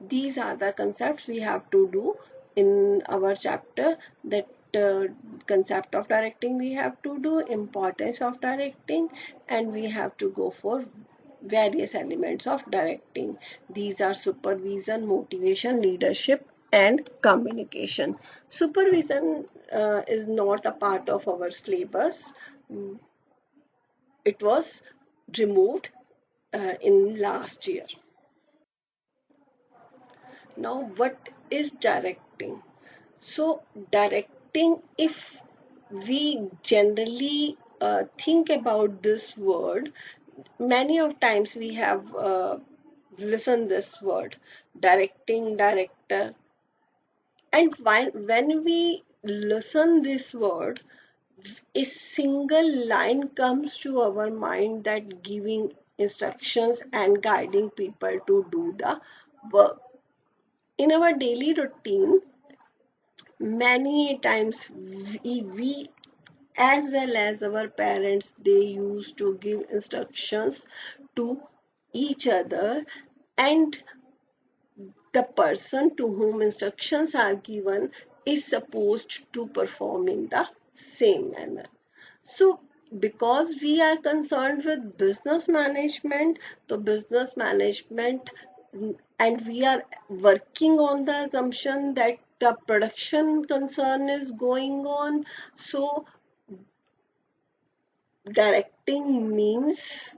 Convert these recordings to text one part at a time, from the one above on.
These are the concepts we have to do in our chapter. That concept of directing we have to do, importance of directing, and we have to go for various elements of directing. These are supervision, motivation, leadership, and communication. Supervision is not a part of our syllabus. It was removed in last year. Now, what is directing? So, directing, if we generally think about this word, many of times we have listened this word, directing, director, and when we listen this word, a single line comes to our mind, that giving instructions and guiding people to do the work. In our daily routine, many times we as well as our parents, they used to give instructions to each other, and the person to whom instructions are given is supposed to perform in the same manner. So, because we are concerned with business management, the business management, and we are working on the assumption that the production concern is going on. So, directing means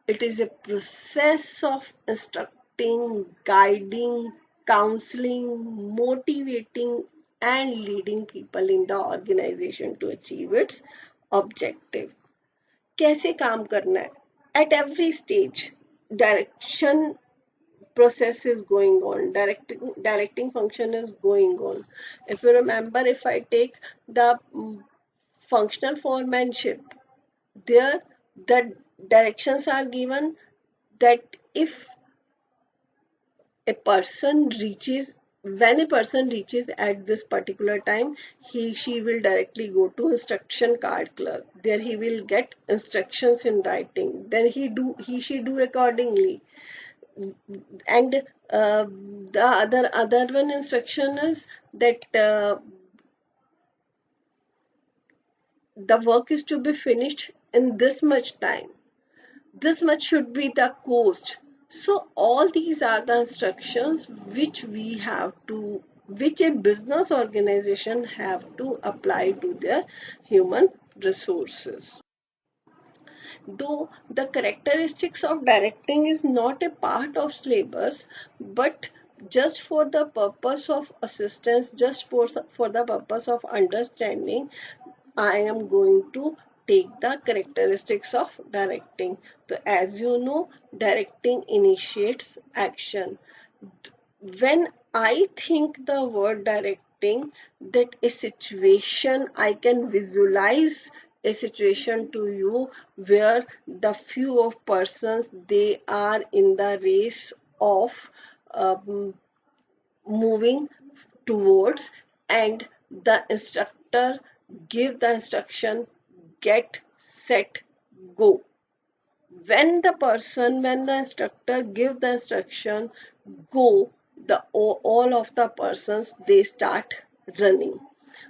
it is a process of instructing, guiding, counseling, motivating, and leading people in the organization to achieve its objective. कैसे काम करना है? At every stage, direction process is going on. Directing function is going on. If you remember, if I take the functional foremanship, there the directions are given that if a person reaches when a person reaches at this particular time, she will directly go to instruction card clerk. There he will get instructions in writing. Then he she do accordingly. And the other one instruction is that the work is to be finished in this much time. This much should be the cost. So all these are the instructions which a business organization have to apply to their human resources. Though the characteristics of directing is not a part of syllabus, but just for the purpose of assistance, just for the purpose of understanding, I am going to take the characteristics of directing. So as you know, directing initiates action. When I think the word directing, that a situation, I can visualize a situation to you where the few of persons, they are in the race of um, moving towards, and the instructor give the instruction, get set go. When the instructor give the instruction go, the all of the persons, they start running.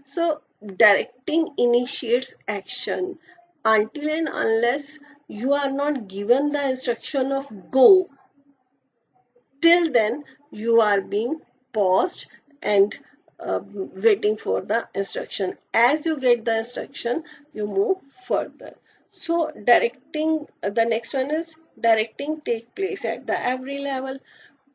So directing initiates action. Until and unless you are not given the instruction of go, till then you are being paused and waiting for the instruction. As you get the instruction, you move further. So directing, the next one is directing take place at the every level.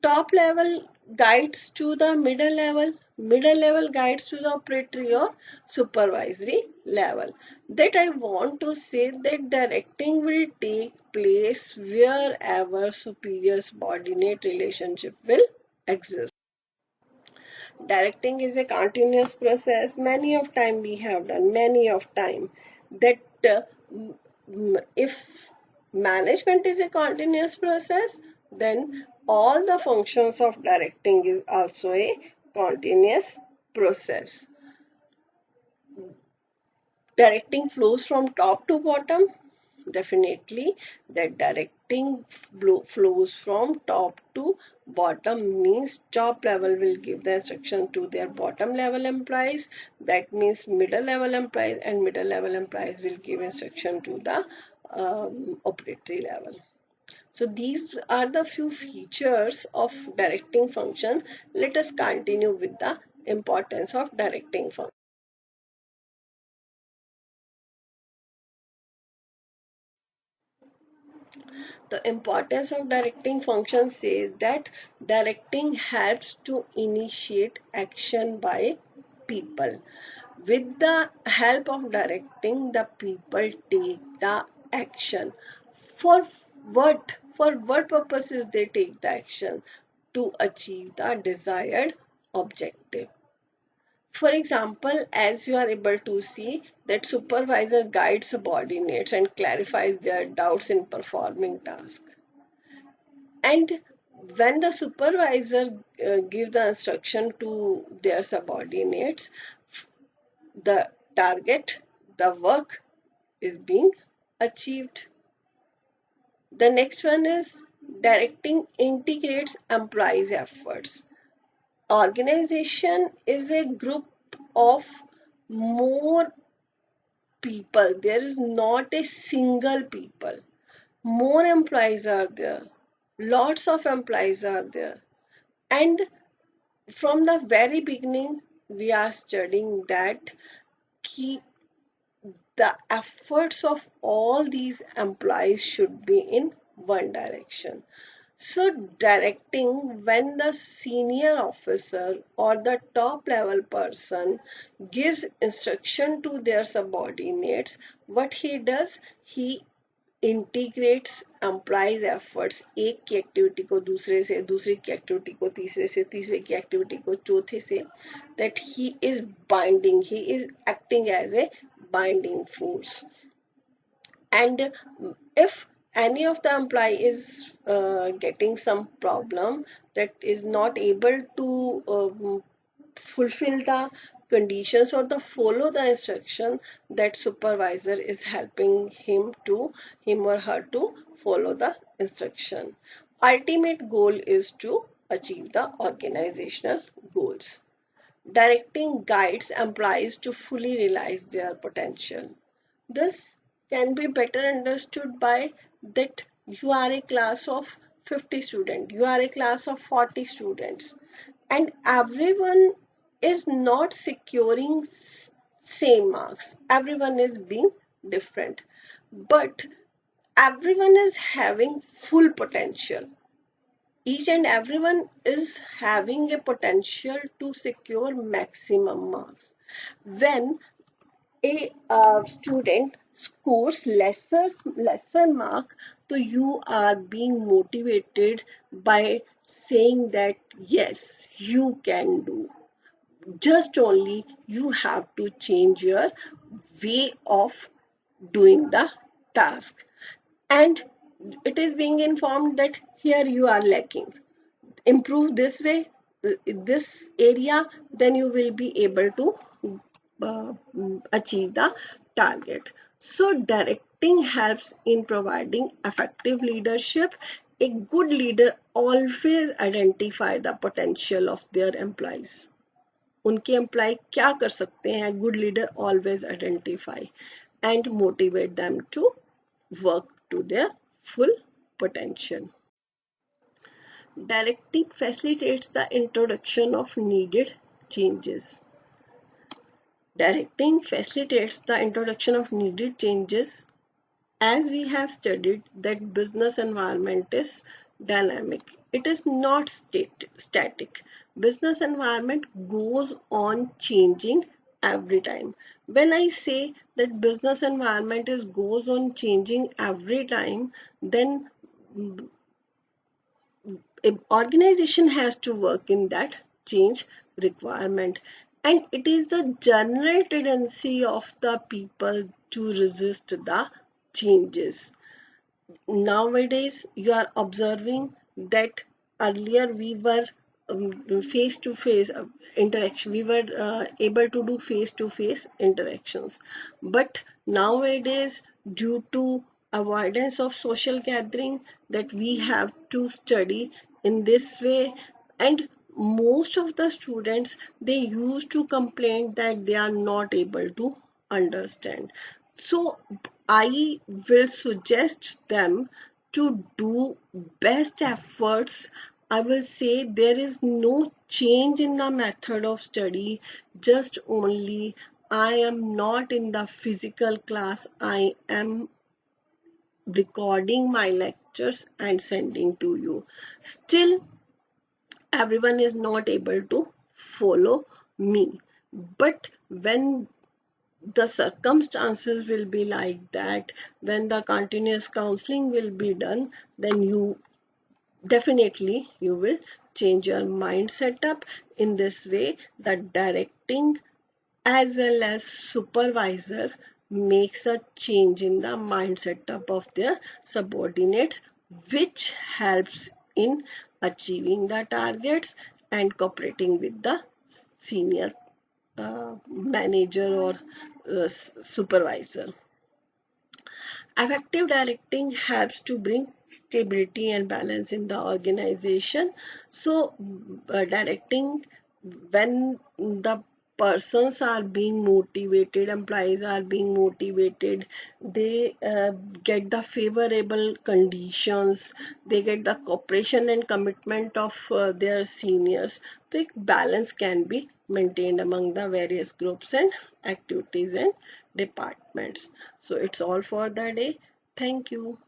Top level guides to the middle level guides to the operatory or supervisory level. That I want to say that directing will take place wherever superior subordinate relationship will exist. Directing is a continuous process. Many of time we have done, many of time, that if management is a continuous process, then all the functions of directing is also a continuous process. Directing flows from top to bottom. Definitely, that directing flows from top to bottom means top level will give the instruction to their bottom level employees. That means middle level employees, and middle level employees will give instruction to the operatory level. So these are the few features of directing function. Let us continue with the importance of directing function. The importance of directing function says that directing helps to initiate action by people. With the help of directing, the people take the action. For what? For what purposes they take the action? To achieve the desired objective. For example, as you are able to see that supervisor guides subordinates and clarifies their doubts in performing tasks. And when the supervisor gives the instruction to their subordinates, the target, the work is being achieved. The next one is directing integrates employees' efforts. Organization is a group of more people. There is not a single people. More employees are there. Lots of employees are there. And from the very beginning, we are studying that key, the efforts of all these employees should be in one direction. So, directing when the senior officer or the top level person gives instruction to their subordinates, what he does, he integrates employees efforts एक की activity को दूसरे से, दूसरी की activity को तीसरे से, तीसरे की एक्टिविटी को चौथे से, that he is binding, he is acting as a binding force. And if any of the employee is getting some problem, that is not able to fulfill the conditions or the follow the instruction, that supervisor is helping him or her to follow the instruction. Ultimate goal is to achieve the organizational goals. Directing guides employees to fully realize their potential. This can be better understood by that you are a class of 50 students, you are a class of 40 students, and everyone is not securing same marks. Everyone is being different, but everyone is having full potential. Each and everyone is having a potential to secure maximum marks. When a student scores lesser mark, so you are being motivated by saying that yes, you can do. Just only you have to change your way of doing the task, and it is being informed that here you are lacking, improve this way, this area, then you will be able to achieve the target. So directing helps in providing effective leadership. A good leader always identify the potential of their employees. उनके employ क्या कर सकते हैं, good leader always identify and motivate them to work to their full potential. Directing facilitates the introduction of needed changes. Directing facilitates the introduction of needed changes, as we have studied that business environment is dynamic. It is not static. Business environment goes on changing every time. When I say that business environment is goes on changing every time, then organization has to work in that change requirement, and it is the general tendency of the people to resist the changes. Nowadays you are observing that earlier we were face to face interaction, we were able to do face to face interactions, but nowadays due to avoidance of social gathering, that we have to study in this way. And most of the students, they used to complain that they are not able to understand. So I will suggest them to do best efforts. I will say there is no change in the method of study, just only I am not in the physical class. I am recording my lectures and sending to you. Still, everyone is not able to follow me. But when the circumstances will be like that, when the continuous counseling will be done, then you definitely you will change your mind setup. In this way, the directing as well as supervisor makes a change in the mindset of their subordinates, which helps in achieving the targets and cooperating with the senior manager or supervisor. Effective directing helps to bring stability and balance in the organization. So, directing, when the persons are being motivated, employees are being motivated, they get the favorable conditions, they get the cooperation and commitment of their seniors. The balance can be maintained among the various groups and activities and departments. So it's all for the day. Thank you.